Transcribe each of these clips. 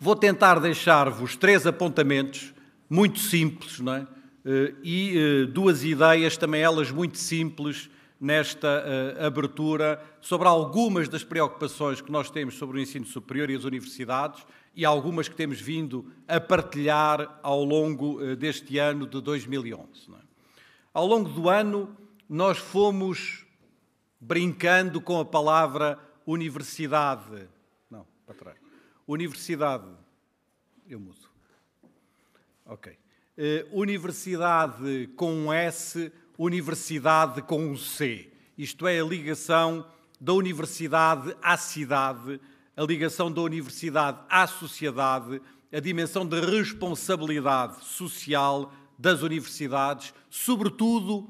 Vou tentar deixar-vos 3 apontamentos muito simples, não é? E 2 ideias, também elas muito simples, nesta abertura, sobre algumas das preocupações que nós temos sobre o ensino superior e as universidades e algumas que temos vindo a partilhar ao longo deste ano de 2011. Não é? Ao longo do ano, nós fomos brincando com a palavra universidade. Não, para trás. Universidade. Eu mudo. Ok. Universidade com um S, universidade com um C. Isto é a ligação da universidade à cidade, a ligação da universidade à sociedade, a dimensão de responsabilidade social das universidades, sobretudo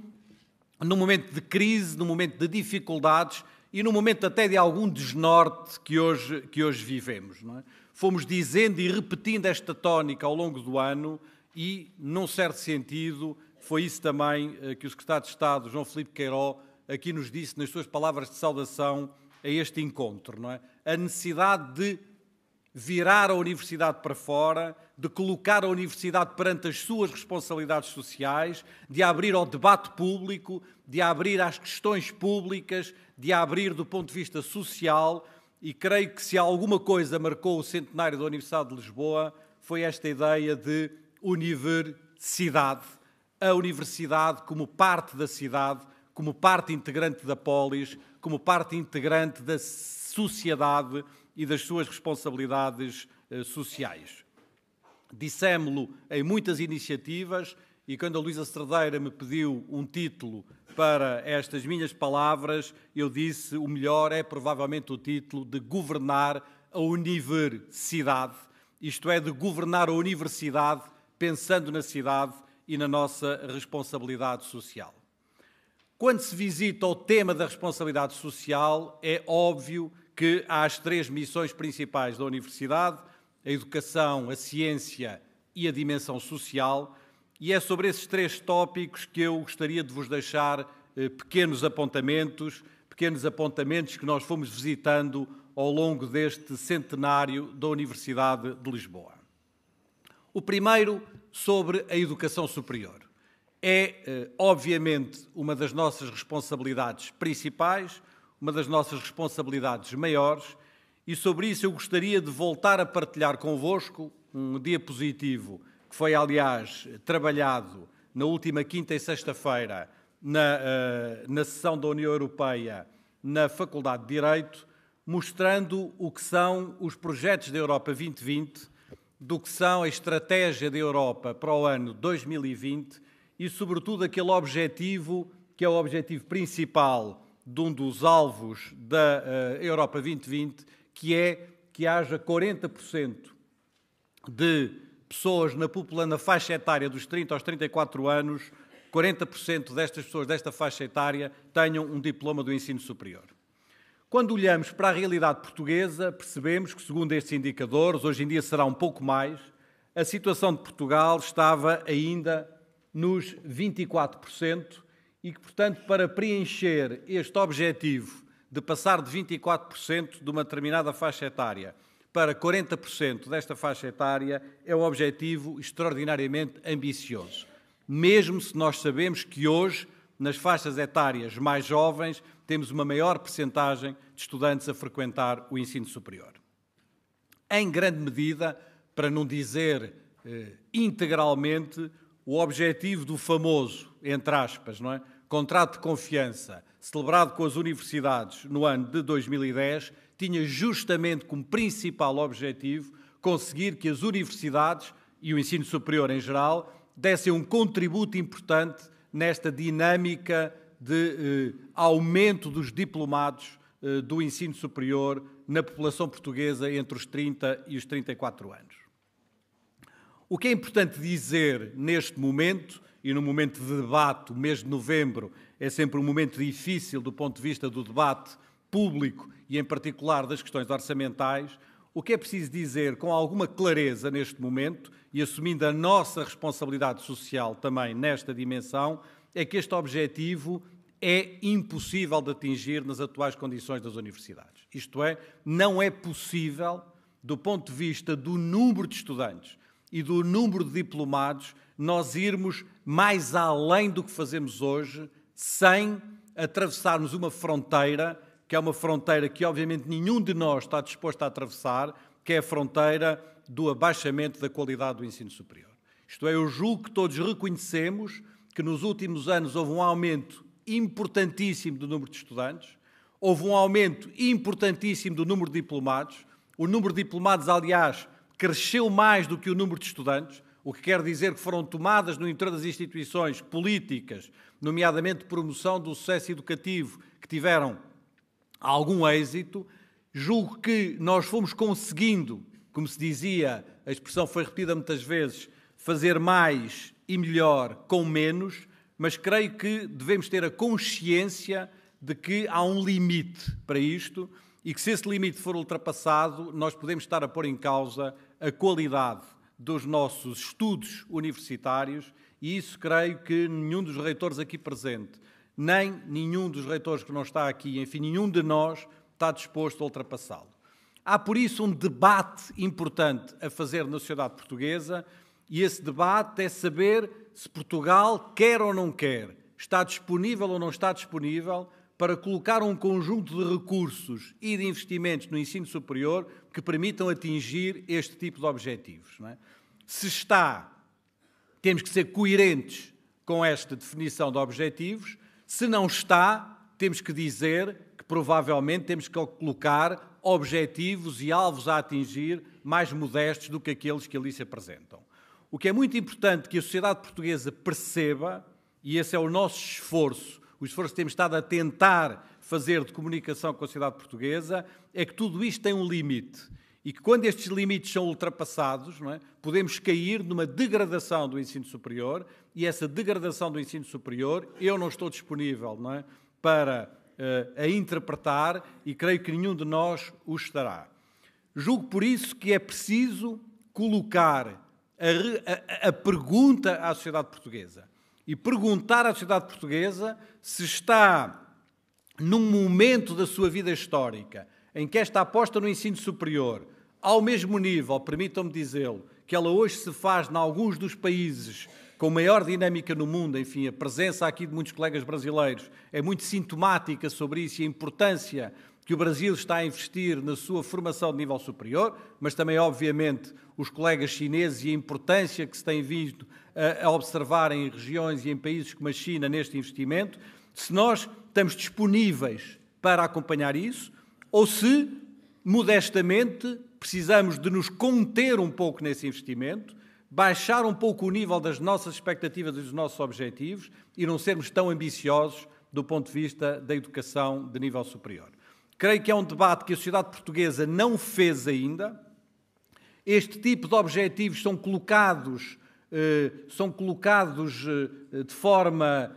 no momento de crise, no momento de dificuldades e no momento até de algum desnorte que hoje vivemos. Não é? Fomos dizendo e repetindo esta tónica ao longo do ano e, num certo sentido, foi isso também que o Secretário de Estado, João Filipe Queiró, aqui nos disse nas suas palavras de saudação a este encontro. Não é? A necessidade de virar a universidade para fora, de colocar a universidade perante as suas responsabilidades sociais, de abrir ao debate público, de abrir às questões públicas, de abrir do ponto de vista social, e creio que se alguma coisa marcou o centenário da Universidade de Lisboa foi esta ideia de universidade, a universidade como parte da cidade, como parte integrante da polis, como parte integrante da sociedade e das suas responsabilidades sociais. Dissemo-lo em muitas iniciativas e quando a Luísa Cerdeira me pediu um título para estas minhas palavras, eu disse o melhor é provavelmente o título de governar a universidade, isto é, de governar a universidade pensando na cidade e na nossa responsabilidade social. Quando se visita o tema da responsabilidade social, é óbvio que há as 3 missões principais da universidade, a educação, a ciência e a dimensão social, e é sobre esses 3 tópicos que eu gostaria de vos deixar pequenos apontamentos que nós fomos visitando ao longo deste centenário da Universidade de Lisboa. O primeiro, sobre a educação superior. É, obviamente, uma das nossas responsabilidades principais, uma das nossas responsabilidades maiores, e sobre isso eu gostaria de voltar a partilhar convosco um diapositivo que foi, aliás, trabalhado na última quinta e sexta-feira na sessão da União Europeia na Faculdade de Direito, mostrando o que são os projetos da Europa 2020, do que são a estratégia da Europa para o ano 2020 e, sobretudo, aquele objetivo que é o objetivo principal de um dos alvos da Europa 2020, que é que haja 40% de pessoas na faixa etária dos 30 aos 34 anos, 40% destas pessoas desta faixa etária tenham um diploma do ensino superior. Quando olhamos para a realidade portuguesa, percebemos que, segundo estes indicadores, hoje em dia será um pouco mais, a situação de Portugal estava ainda nos 24%, e que, portanto, para preencher este objetivo de passar de 24% de uma determinada faixa etária para 40% desta faixa etária é um objetivo extraordinariamente ambicioso. Mesmo se nós sabemos que hoje, nas faixas etárias mais jovens, temos uma maior percentagem de estudantes a frequentar o ensino superior. Em grande medida, para não dizer integralmente, o objetivo do famoso, entre aspas, não é? Contrato de confiança, celebrado com as universidades no ano de 2010, tinha justamente como principal objetivo conseguir que as universidades e o ensino superior em geral dessem um contributo importante nesta dinâmica de aumento dos diplomados do ensino superior na população portuguesa entre os 30 e os 34 anos. O que é importante dizer neste momento, e no momento de debate, o mês de novembro é sempre um momento difícil do ponto de vista do debate público e, em particular, das questões orçamentais, o que é preciso dizer com alguma clareza neste momento, e assumindo a nossa responsabilidade social também nesta dimensão, é que este objetivo é impossível de atingir nas atuais condições das universidades. Isto é, não é possível do ponto de vista do número de estudantes e do número de diplomados, nós irmos mais além do que fazemos hoje, sem atravessarmos uma fronteira, que é uma fronteira que obviamente nenhum de nós está disposto a atravessar, que é a fronteira do abaixamento da qualidade do ensino superior. Isto é, eu julgo que todos reconhecemos que nos últimos anos houve um aumento importantíssimo do número de estudantes, houve um aumento importantíssimo do número de diplomados. O número de diplomados, aliás, cresceu mais do que o número de estudantes, o que quer dizer que foram tomadas no interior das instituições políticas, nomeadamente de promoção do sucesso educativo, que tiveram algum êxito. Julgo que nós fomos conseguindo, como se dizia, a expressão foi repetida muitas vezes, fazer mais e melhor com menos, mas creio que devemos ter a consciência de que há um limite para isto e que, se esse limite for ultrapassado, nós podemos estar a pôr em causa a qualidade dos nossos estudos universitários, e isso creio que nenhum dos reitores aqui presente, nem nenhum dos reitores que não está aqui, enfim, nenhum de nós está disposto a ultrapassá-lo. Há, por isso, um debate importante a fazer na sociedade portuguesa, e esse debate é saber se Portugal quer ou não quer, está disponível ou não está disponível para colocar um conjunto de recursos e de investimentos no ensino superior que permitam atingir este tipo de objetivos. Não é? Se está, temos que ser coerentes com esta definição de objetivos. Se não está, temos que dizer que provavelmente temos que colocar objetivos e alvos a atingir mais modestos do que aqueles que ali se apresentam. O que é muito importante que a sociedade portuguesa perceba, e esse é o nosso esforço, o esforço que temos estado a tentar fazer de comunicação com a sociedade portuguesa, é que tudo isto tem um limite. E que quando estes limites são ultrapassados, não é, podemos cair numa degradação do ensino superior, e essa degradação do ensino superior eu não estou disponível, não é, para a interpretar, e creio que nenhum de nós o estará. Julgo por isso que é preciso colocar a pergunta à sociedade portuguesa e perguntar à sociedade portuguesa se está num momento da sua vida histórica em que esta aposta no ensino superior, ao mesmo nível, permitam-me dizê-lo, que ela hoje se faz em alguns dos países com maior dinâmica no mundo. Enfim, a presença aqui de muitos colegas brasileiros é muito sintomática sobre isso e a importância que o Brasil está a investir na sua formação de nível superior, mas também, obviamente, os colegas chineses e a importância que se tem vindo a observar em regiões e em países como a China neste investimento, se nós estamos disponíveis para acompanhar isso, ou se, modestamente, precisamos de nos conter um pouco nesse investimento, baixar um pouco o nível das nossas expectativas e dos nossos objetivos e não sermos tão ambiciosos do ponto de vista da educação de nível superior. Creio que é um debate que a sociedade portuguesa não fez ainda. Este tipo de objetivos são colocados de forma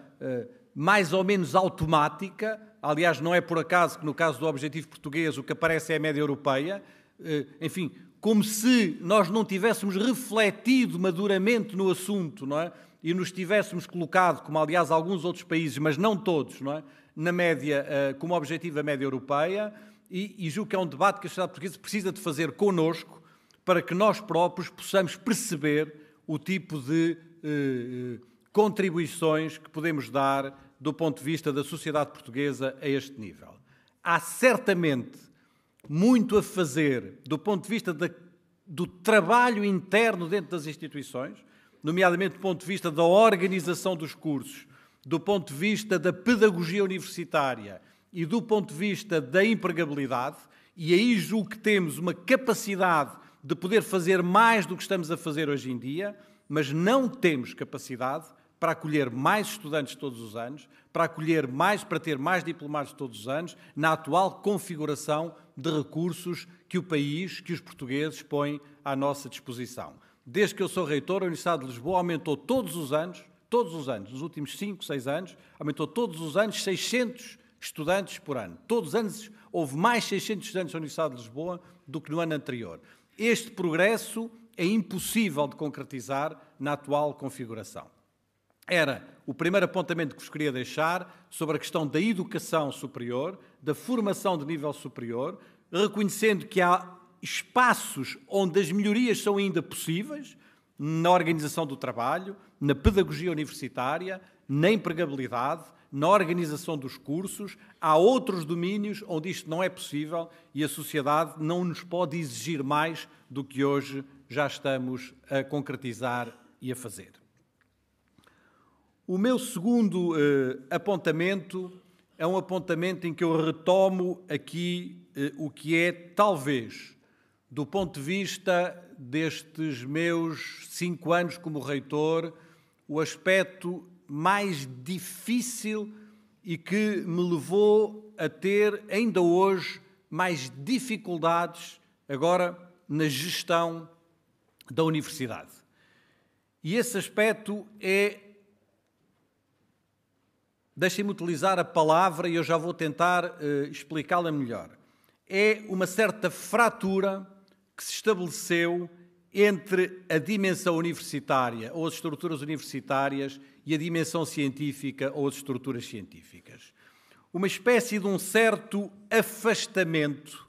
mais ou menos automática. Aliás, não é por acaso que no caso do objetivo português o que aparece é a média europeia. Enfim, como se nós não tivéssemos refletido maduramente no assunto, não é? E nos tivéssemos colocado, como aliás alguns outros países, mas não todos, não é? Na média, como objetivo a média europeia, e julgo que é um debate que a sociedade portuguesa precisa de fazer connosco para que nós próprios possamos perceber o tipo de contribuições que podemos dar do ponto de vista da sociedade portuguesa a este nível. Há certamente muito a fazer do ponto de vista do trabalho interno dentro das instituições, nomeadamente do ponto de vista da organização dos cursos, do ponto de vista da pedagogia universitária e do ponto de vista da empregabilidade, e aí julgo que temos uma capacidade de poder fazer mais do que estamos a fazer hoje em dia, mas não temos capacidade para acolher mais estudantes todos os anos, para ter mais diplomados todos os anos, na atual configuração de recursos que o país, que os portugueses põem à nossa disposição. Desde que eu sou reitor, a Universidade de Lisboa aumentou todos os anos, nos últimos 5, 6 anos, aumentou todos os anos 600 estudantes por ano. Todos os anos houve mais 600 estudantes na Universidade de Lisboa do que no ano anterior. Este progresso é impossível de concretizar na atual configuração. Era o primeiro apontamento que vos queria deixar sobre a questão da educação superior, da formação de nível superior, reconhecendo que há espaços onde as melhorias são ainda possíveis, na organização do trabalho, na pedagogia universitária, na empregabilidade, na organização dos cursos. Há outros domínios onde isto não é possível e a sociedade não nos pode exigir mais do que hoje já estamos a concretizar e a fazer. O meu segundo apontamento é um apontamento em que eu retomo aqui o que é, talvez, do ponto de vista destes meus 5 anos como reitor, o aspecto mais difícil e que me levou a ter, ainda hoje, mais dificuldades agora na gestão da universidade. E esse aspecto é, deixem-me utilizar a palavra e eu já vou tentar explicá-la melhor, é uma certa fratura que se estabeleceu entre a dimensão universitária ou as estruturas universitárias e a dimensão científica ou as estruturas científicas. Uma espécie de um certo afastamento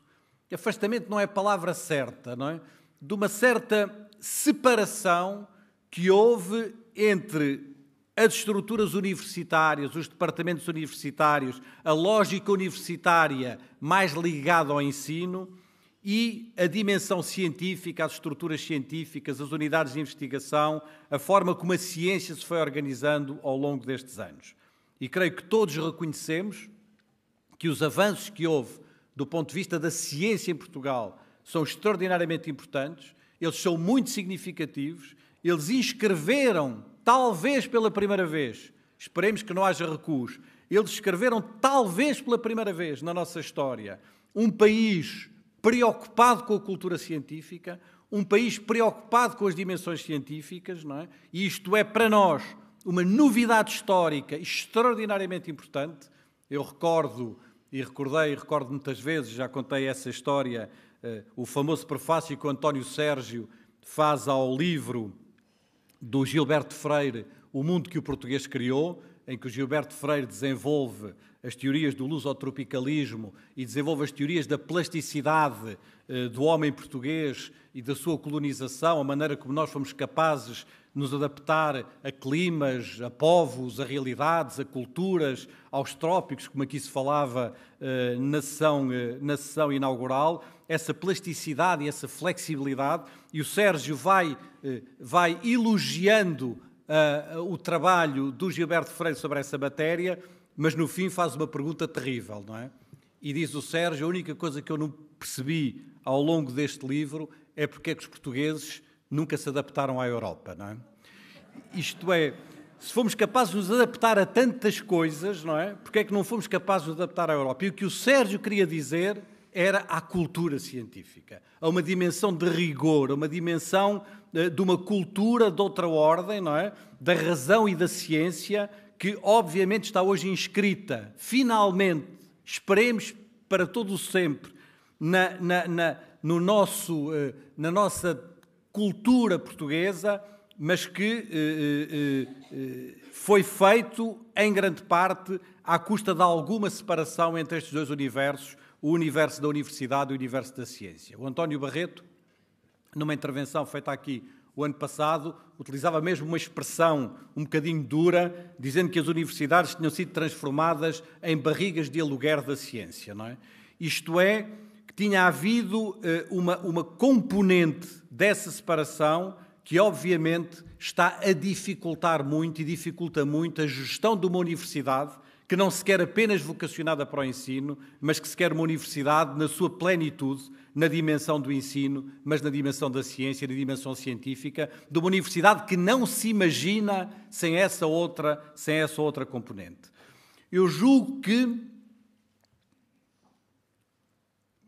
não é a palavra certa, não é? De uma certa separação que houve entre as estruturas universitárias, os departamentos universitários, a lógica universitária mais ligada ao ensino e a dimensão científica, as estruturas científicas, as unidades de investigação, a forma como a ciência se foi organizando ao longo destes anos. E creio que todos reconhecemos que os avanços que houve do ponto de vista da ciência em Portugal são extraordinariamente importantes, eles são muito significativos, eles inscreveram, talvez pela primeira vez, esperemos que não haja recuos, eles escreveram talvez pela primeira vez na nossa história um país preocupado com a cultura científica, um país preocupado com as dimensões científicas, não é? E isto é para nós uma novidade histórica extraordinariamente importante. Eu recordo muitas vezes, já contei essa história, o famoso prefácio que o António Sérgio faz ao livro do Gilberto Freire, O Mundo que o Português Criou, em que o Gilberto Freire desenvolve as teorias do lusotropicalismo e desenvolve as teorias da plasticidade do homem português e da sua colonização, a maneira como nós fomos capazes de nos adaptar a climas, a povos, a realidades, a culturas, aos trópicos, como aqui se falava na sessão inaugural, essa plasticidade e essa flexibilidade, e o Sérgio vai elogiando o trabalho do Gilberto Freire sobre essa matéria, mas no fim faz uma pergunta terrível, não é? E diz o Sérgio, a única coisa que eu não percebi ao longo deste livro é porque é que os portugueses nunca se adaptaram à Europa, não é? Isto é, se fomos capazes de nos adaptar a tantas coisas, não é? Porque é que não fomos capazes de nos adaptar à Europa? E o que o Sérgio queria dizer era à cultura científica, a uma dimensão de rigor, a uma dimensão de uma cultura de outra ordem, não é? Da razão e da ciência, que obviamente está hoje inscrita, finalmente, esperemos para todo o sempre, na nossa cultura portuguesa, mas que foi feito, em grande parte, à custa de alguma separação entre estes dois universos, o universo da universidade e o universo da ciência. O António Barreto, numa intervenção feita aqui o ano passado, utilizava mesmo uma expressão um bocadinho dura, dizendo que as universidades tinham sido transformadas em barrigas de aluguer da ciência, não é? Isto é, que tinha havido uma componente dessa separação que, obviamente, está a dificultar muito e dificulta muito a gestão de uma universidade que não se quer apenas vocacionada para o ensino, mas que se quer uma universidade na sua plenitude, na dimensão do ensino, mas na dimensão da ciência, na dimensão científica, de uma universidade que não se imagina sem essa outra componente. Eu julgo que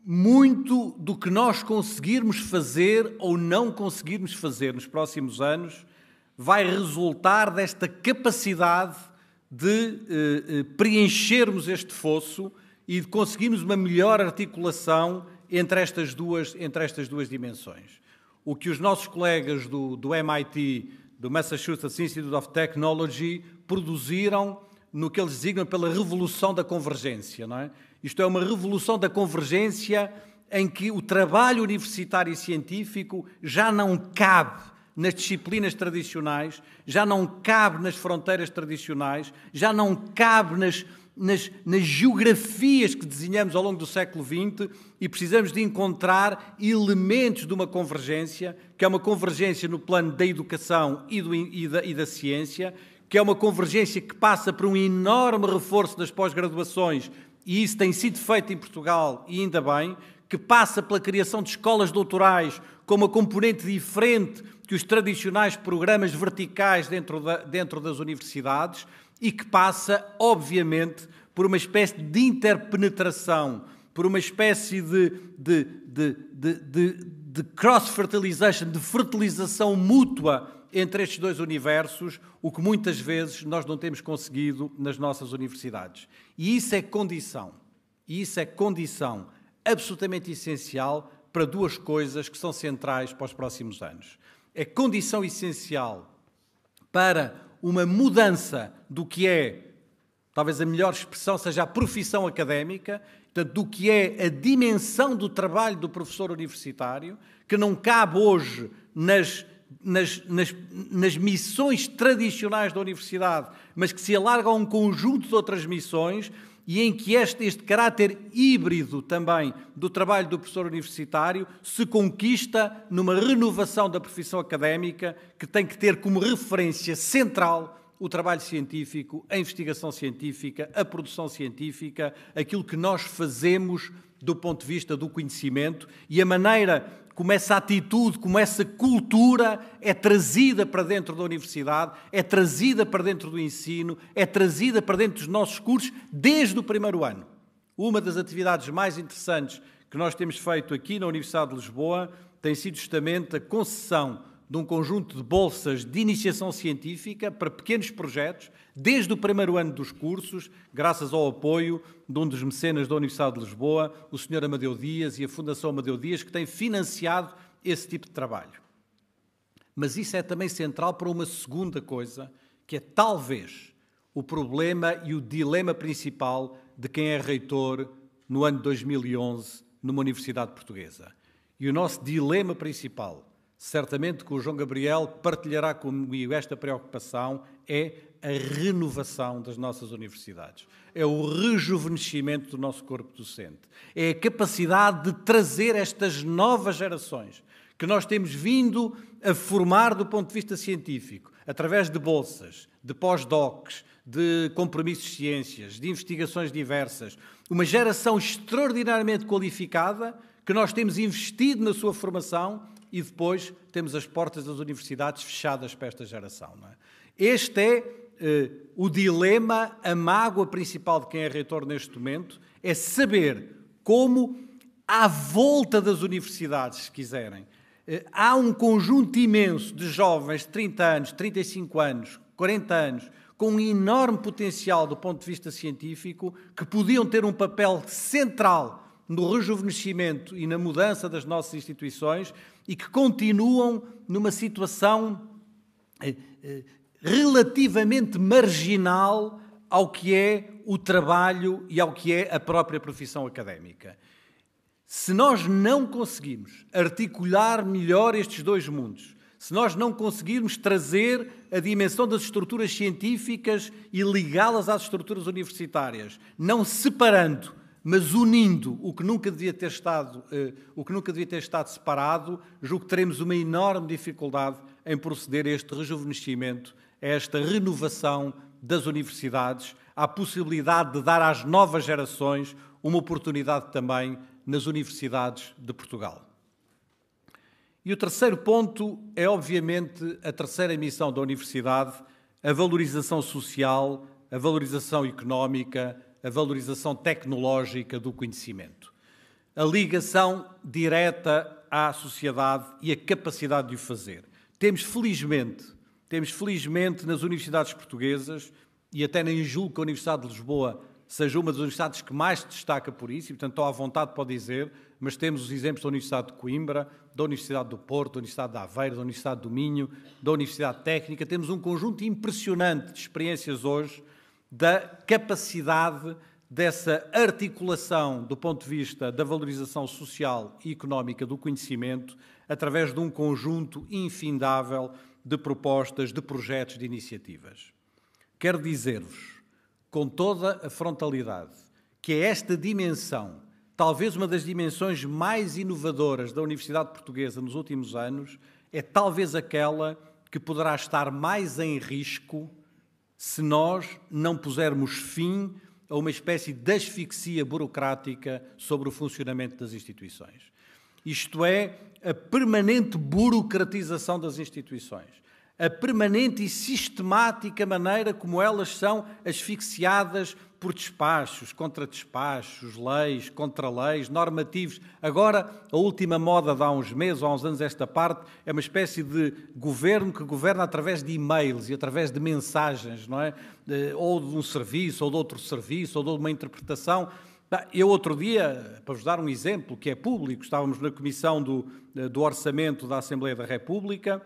muito do que nós conseguirmos fazer ou não conseguirmos fazer nos próximos anos vai resultar desta capacidade de preenchermos este fosso e de conseguirmos uma melhor articulação entre estas duas dimensões. O que os nossos colegas do MIT, do Massachusetts Institute of Technology, produziram no que eles designam pela revolução da convergência, não é? Isto é uma revolução da convergência em que o trabalho universitário e científico já não cabe nas disciplinas tradicionais, já não cabe nas fronteiras tradicionais, já não cabe nas geografias que desenhamos ao longo do século XX e precisamos de encontrar elementos de uma convergência, que é uma convergência no plano da educação e da ciência, que é uma convergência que passa por um enorme reforço das pós-graduações, e isso tem sido feito em Portugal, e ainda bem, que passa pela criação de escolas doutorais com uma componente diferente que os tradicionais programas verticais dentro das universidades e que passa, obviamente, por uma espécie de interpenetração, por uma espécie de cross-fertilization, de fertilização mútua entre estes dois universos, o que muitas vezes nós não temos conseguido nas nossas universidades. E isso é condição absolutamente essencial para duas coisas que são centrais para os próximos anos. É condição essencial para uma mudança do que é, talvez a melhor expressão seja a profissão académica, portanto, do que é a dimensão do trabalho do professor universitário, que não cabe hoje nas missões tradicionais da universidade, mas que se alarga a um conjunto de outras missões e em que este caráter híbrido também do trabalho do professor universitário se conquista numa renovação da profissão académica que tem que ter como referência central o trabalho científico, a investigação científica, a produção científica, aquilo que nós fazemos do ponto de vista do conhecimento e a maneira como essa atitude, como essa cultura é trazida para dentro da universidade, é trazida para dentro do ensino, é trazida para dentro dos nossos cursos desde o primeiro ano. Uma das atividades mais interessantes que nós temos feito aqui na Universidade de Lisboa tem sido justamente a concessão de um conjunto de bolsas de iniciação científica para pequenos projetos, desde o primeiro ano dos cursos, graças ao apoio de um dos mecenas da Universidade de Lisboa, o Sr. Amadeu Dias e a Fundação Amadeu Dias, que têm financiado esse tipo de trabalho. Mas isso é também central para uma segunda coisa, que é talvez o problema e o dilema principal de quem é reitor no ano de 2011 numa universidade portuguesa. E o nosso dilema principal, certamente que o João Gabriel partilhará comigo esta preocupação, é a renovação das nossas universidades. É o rejuvenescimento do nosso corpo docente. É a capacidade de trazer estas novas gerações que nós temos vindo a formar do ponto de vista científico, através de bolsas, de pós-docs, de compromissos de ciências, de investigações diversas. Uma geração extraordinariamente qualificada que nós temos investido na sua formação e depois temos as portas das universidades fechadas para esta geração. Não é? Este é o dilema, a mágoa principal de quem é reitor neste momento, é saber como, à volta das universidades, se quiserem, há um conjunto imenso de jovens de 30 anos, 35 anos, 40 anos, com um enorme potencial do ponto de vista científico, que podiam ter um papel central no rejuvenescimento e na mudança das nossas instituições e que continuam numa situação relativamente marginal ao que é o trabalho e ao que é a própria profissão académica. Se nós não conseguirmos articular melhor estes dois mundos, se nós não conseguirmos trazer a dimensão das estruturas científicas e ligá-las às estruturas universitárias, não separando, mas unindo o que nunca devia ter estado separado, julgo que teremos uma enorme dificuldade em proceder a este rejuvenescimento, a esta renovação das universidades, à possibilidade de dar às novas gerações uma oportunidade também nas universidades de Portugal. E o terceiro ponto é, obviamente, a terceira missão da universidade, a valorização social, a valorização económica, a valorização tecnológica do conhecimento. A ligação direta à sociedade e a capacidade de o fazer. Temos felizmente nas universidades portuguesas, e até nem julgo que a Universidade de Lisboa seja uma das universidades que mais se destaca por isso, e portanto estou à vontade para dizer, mas temos os exemplos da Universidade de Coimbra, da Universidade do Porto, da Universidade de Aveiro, da Universidade do Minho, da Universidade Técnica. Temos um conjunto impressionante de experiências hoje da capacidade dessa articulação do ponto de vista da valorização social e económica do conhecimento através de um conjunto infindável de propostas, de projetos, de iniciativas. Quero dizer-vos, com toda a frontalidade, que é esta dimensão, talvez uma das dimensões mais inovadoras da Universidade Portuguesa nos últimos anos, é talvez aquela que poderá estar mais em risco se nós não pusermos fim a uma espécie de asfixia burocrática sobre o funcionamento das instituições. Isto é, a permanente burocratização das instituições, a permanente e sistemática maneira como elas são asfixiadas por despachos, contra despachos, leis, contra leis, normativos. Agora, a última moda de há uns meses, ou há uns anos esta parte, é uma espécie de governo que governa através de e-mails e através de mensagens, não é? Ou de um serviço, ou de outro serviço, ou de uma interpretação. Eu, outro dia, para vos dar um exemplo, que é público, estávamos na Comissão do Orçamento da Assembleia da República,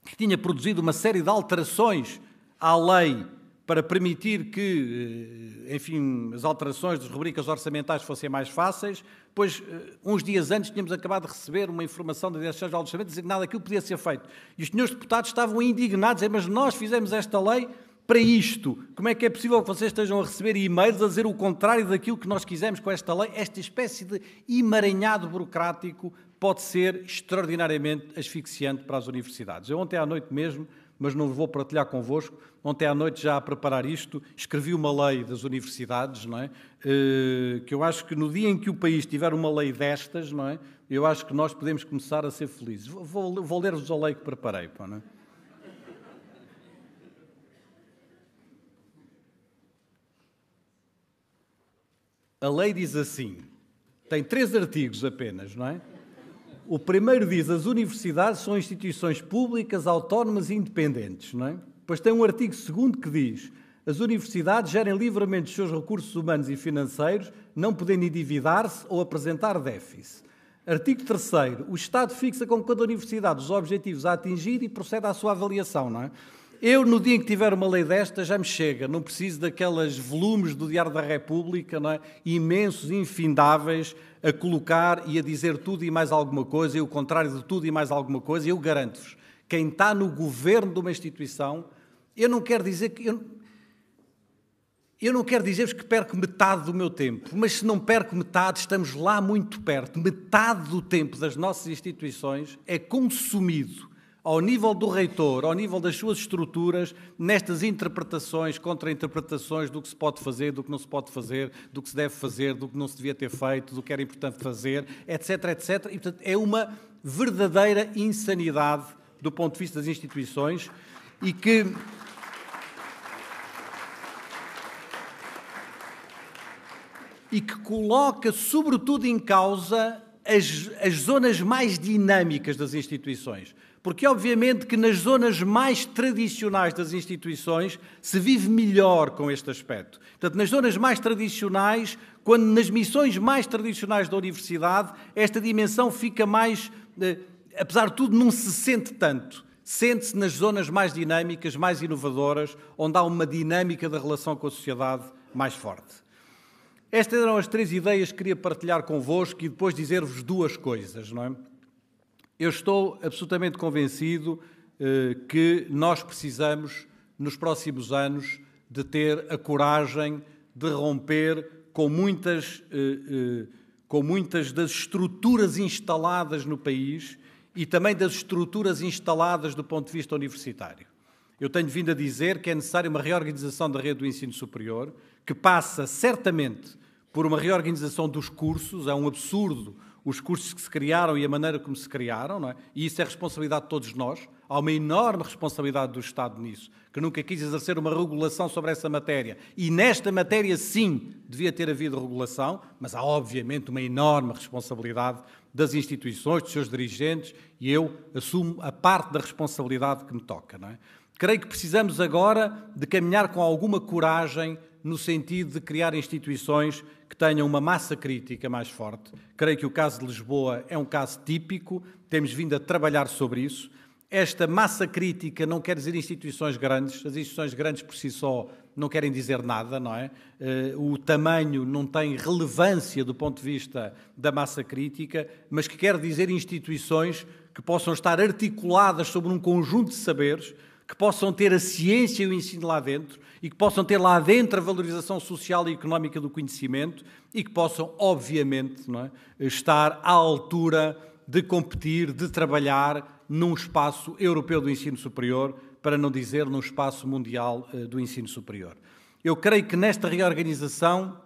que tinha produzido uma série de alterações à lei para permitir que, enfim, as alterações das rubricas orçamentais fossem mais fáceis, pois uns dias antes tínhamos acabado de receber uma informação da Direção-Geral do Orçamento dizendo que nada daquilo podia ser feito. E os senhores deputados estavam indignados, dizendo, mas nós fizemos esta lei para isto. Como é que é possível que vocês estejam a receber e-mails a dizer o contrário daquilo que nós quisemos com esta lei? Esta espécie de emaranhado burocrático pode ser extraordinariamente asfixiante para as universidades. Eu ontem à noite mesmo, mas não vou partilhar convosco, ontem à noite já a preparar isto, escrevi uma lei das universidades, não é? Que eu acho que no dia em que o país tiver uma lei destas, não é? Eu acho que nós podemos começar a ser felizes. Vou ler-vos a lei que preparei, não é? A lei diz assim, tem 3 artigos apenas, não é? O primeiro diz, as universidades são instituições públicas, autónomas e independentes, não é? Depois tem um artigo 2º que diz, as universidades gerem livremente os seus recursos humanos e financeiros, não podendo endividar-se ou apresentar déficit. Artigo 3º, o Estado fixa com cada universidade os objetivos a atingir e procede à sua avaliação, não é? Eu, no dia em que tiver uma lei desta, já me chega, não preciso daqueles volumes do Diário da República, não é? Imensos, infindáveis, a colocar e a dizer tudo e mais alguma coisa, e o contrário de tudo e mais alguma coisa. Eu garanto-vos, quem está no governo de uma instituição, eu não quero dizer que... Eu não quero dizer-vos que perco metade do meu tempo, mas se não perco metade, estamos lá muito perto. Metade do tempo das nossas instituições é consumido ao nível do reitor, ao nível das suas estruturas, nestas interpretações, contra-interpretações do que se pode fazer, do que não se pode fazer, do que se deve fazer, do que não se devia ter feito, do que era importante fazer, etc, etc. E, portanto, é uma verdadeira insanidade do ponto de vista das instituições e que coloca, sobretudo, em causa as zonas mais dinâmicas das instituições. Porque, obviamente, que nas zonas mais tradicionais das instituições se vive melhor com este aspecto. Portanto, nas zonas mais tradicionais, quando nas missões mais tradicionais da universidade, esta dimensão fica mais, apesar de tudo, não se sente tanto. Sente-se nas zonas mais dinâmicas, mais inovadoras, onde há uma dinâmica da relação com a sociedade mais forte. Estas eram as 3 ideias que queria partilhar convosco e depois dizer-vos 2 coisas, não é? Eu estou absolutamente convencido que nós precisamos, nos próximos anos, de ter a coragem de romper com muitas das estruturas instaladas no país e também das estruturas instaladas do ponto de vista universitário. Eu tenho vindo a dizer que é necessária uma reorganização da rede do ensino superior, que passa certamente por uma reorganização dos cursos. É um absurdo os cursos que se criaram e a maneira como se criaram, não é? E isso é responsabilidade de todos nós. Há uma enorme responsabilidade do Estado nisso, que nunca quis exercer uma regulação sobre essa matéria. E nesta matéria, sim, devia ter havido regulação, mas há, obviamente, uma enorme responsabilidade das instituições, dos seus dirigentes, e eu assumo a parte da responsabilidade que me toca, não é? Creio que precisamos agora de caminhar com alguma coragem no sentido de criar instituições que tenham uma massa crítica mais forte. Creio que o caso de Lisboa é um caso típico, temos vindo a trabalhar sobre isso. Esta massa crítica não quer dizer instituições grandes, as instituições grandes por si só não querem dizer nada, não é? O tamanho não tem relevância do ponto de vista da massa crítica, mas que quer dizer instituições que possam estar articuladas sobre um conjunto de saberes, que possam ter a ciência e o ensino lá dentro e que possam ter lá dentro a valorização social e económica do conhecimento e que possam, obviamente, não é, estar à altura de competir, de trabalhar num espaço europeu do ensino superior, para não dizer num espaço mundial do ensino superior. Eu creio que nesta reorganização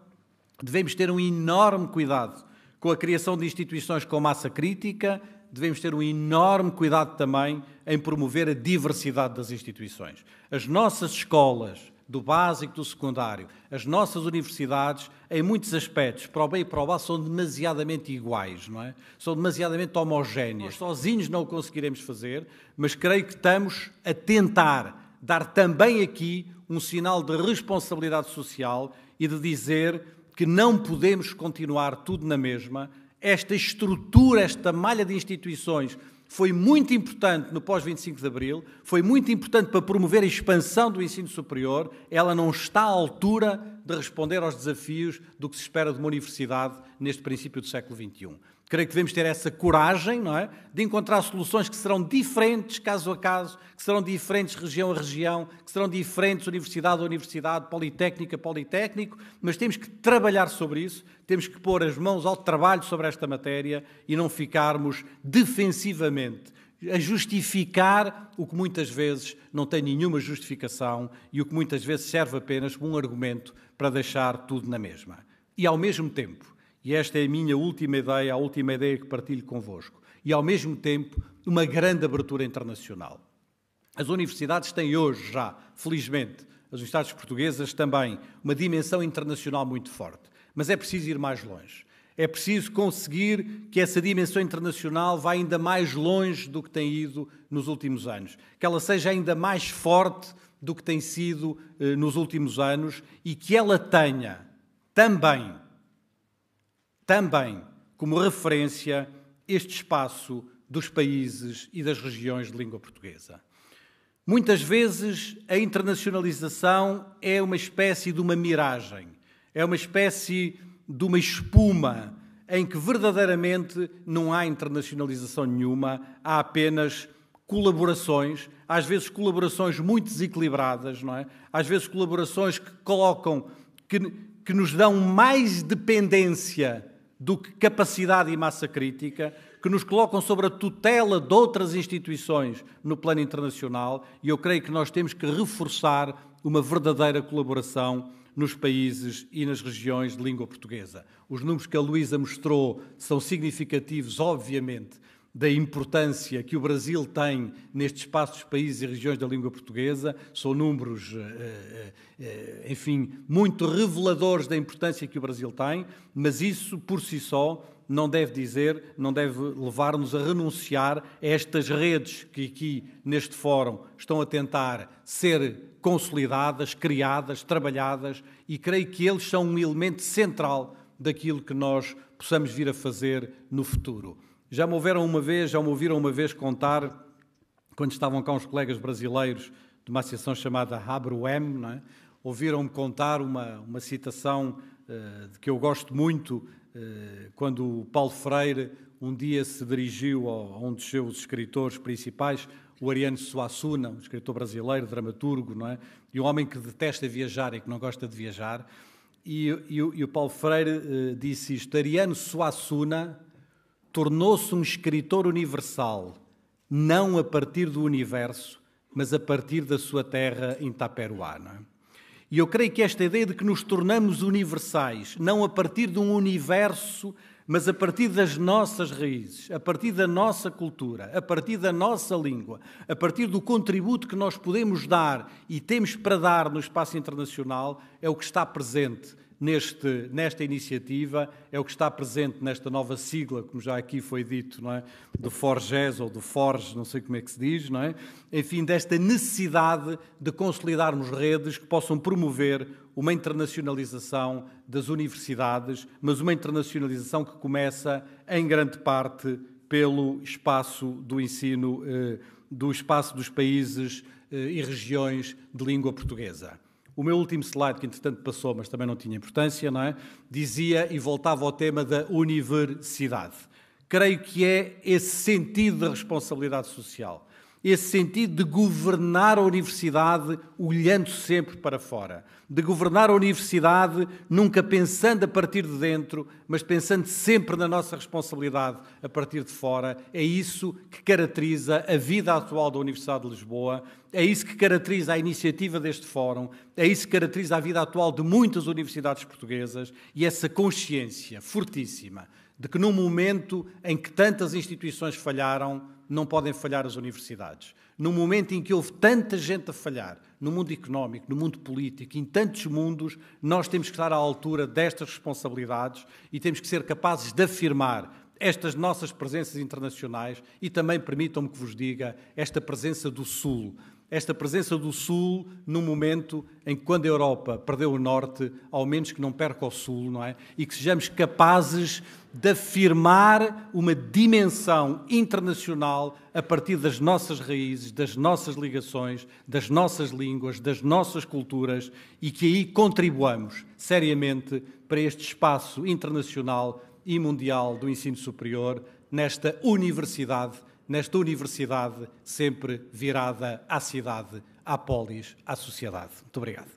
devemos ter um enorme cuidado com a criação de instituições com massa crítica, devemos ter um enorme cuidado também em promover a diversidade das instituições. As nossas escolas, do básico, do secundário, as nossas universidades, em muitos aspectos, para o bem e para o mal, são demasiadamente iguais, não é? São demasiadamente homogéneas. Nós sozinhos não o conseguiremos fazer, mas creio que estamos a tentar dar também aqui um sinal de responsabilidade social e de dizer que não podemos continuar tudo na mesma. Esta estrutura, esta malha de instituições foi muito importante no pós-25 de Abril, foi muito importante para promover a expansão do ensino superior. Ela não está à altura de responder aos desafios do que se espera de uma universidade neste princípio do século XXI. Creio que devemos ter essa coragem, não é? De encontrar soluções que serão diferentes caso a caso, que serão diferentes região a região, que serão diferentes universidade a universidade, politécnica a politécnico, mas temos que trabalhar sobre isso, temos que pôr as mãos ao trabalho sobre esta matéria e não ficarmos defensivamente a justificar o que muitas vezes não tem nenhuma justificação e o que muitas vezes serve apenas como um argumento para deixar tudo na mesma. E ao mesmo tempo, e esta é a minha última ideia, a última ideia que partilho convosco, e ao mesmo tempo uma grande abertura internacional. As universidades têm hoje já, felizmente, as universidades portuguesas também, uma dimensão internacional muito forte, mas é preciso ir mais longe. É preciso conseguir que essa dimensão internacional vá ainda mais longe do que tem ido nos últimos anos, que ela seja ainda mais forte do que tem sido nos últimos anos e que ela tenha também como referência este espaço dos países e das regiões de língua portuguesa. Muitas vezes a internacionalização é uma espécie de uma miragem, é uma espécie de uma espuma em que verdadeiramente não há internacionalização nenhuma, há apenas colaborações, às vezes colaborações muito desequilibradas, não é? Às vezes colaborações que colocam, que nos dão mais dependência do que capacidade e massa crítica, que nos colocam sobre a tutela de outras instituições no plano internacional, e eu creio que nós temos que reforçar uma verdadeira colaboração nos países e nas regiões de língua portuguesa. Os números que a Luísa mostrou são significativos, obviamente, da importância que o Brasil tem neste espaço dos países e regiões da língua portuguesa. São números, enfim, muito reveladores da importância que o Brasil tem, mas isso, por si só, não deve levar-nos a renunciar a estas redes que aqui, neste fórum, estão a tentar ser consolidadas, criadas, trabalhadas, e creio que eles são um elemento central daquilo que nós possamos vir a fazer no futuro. Já me ouviram uma vez contar, quando estavam cá uns colegas brasileiros de uma associação chamada ABRUEM, não é? Ouviram-me contar uma citação de que eu gosto muito, quando o Paulo Freire um dia se dirigiu a um dos seus escritores principais, o Ariano Suassuna, um escritor brasileiro, dramaturgo, não é? E um homem que detesta viajar e que não gosta de viajar. E o Paulo Freire disse isto: Ariano Suassuna tornou-se um escritor universal, não a partir do universo, mas a partir da sua terra em Taperoá. Não é? E eu creio que esta ideia de que nos tornamos universais, não a partir de um universo, mas a partir das nossas raízes, a partir da nossa cultura, a partir da nossa língua, a partir do contributo que nós podemos dar e temos para dar no espaço internacional, é o que está presente nesta iniciativa, é o que está presente nesta nova sigla, como já aqui foi dito, não é? Do Forges ou do Forge, não sei como é que se diz, não é? Enfim, desta necessidade de consolidarmos redes que possam promover uma internacionalização das universidades, mas uma internacionalização que começa, em grande parte, pelo espaço do ensino, do espaço dos países e regiões de língua portuguesa. O meu último slide, que entretanto passou, mas também não tinha importância, não é? Dizia e voltava ao tema da universidade. Creio que é esse sentido da responsabilidade social, esse sentido de governar a universidade olhando sempre para fora, de governar a universidade nunca pensando a partir de dentro, mas pensando sempre na nossa responsabilidade a partir de fora. É isso que caracteriza a vida atual da Universidade de Lisboa, é isso que caracteriza a iniciativa deste fórum, é isso que caracteriza a vida atual de muitas universidades portuguesas e essa consciência fortíssima de que num momento em que tantas instituições falharam, não podem falhar as universidades. Num momento em que houve tanta gente a falhar, no mundo económico, no mundo político, em tantos mundos, nós temos que estar à altura destas responsabilidades e temos que ser capazes de afirmar estas nossas presenças internacionais e também, permitam-me que vos diga, esta presença do Sul. Esta presença do Sul num momento em que, quando a Europa perdeu o Norte, ao menos que não perca o Sul, não é? E que sejamos capazes de afirmar uma dimensão internacional a partir das nossas raízes, das nossas ligações, das nossas línguas, das nossas culturas e que aí contribuamos seriamente para este espaço internacional e mundial do ensino superior, nesta universidade sempre virada à cidade, à polis, à sociedade. Muito obrigado.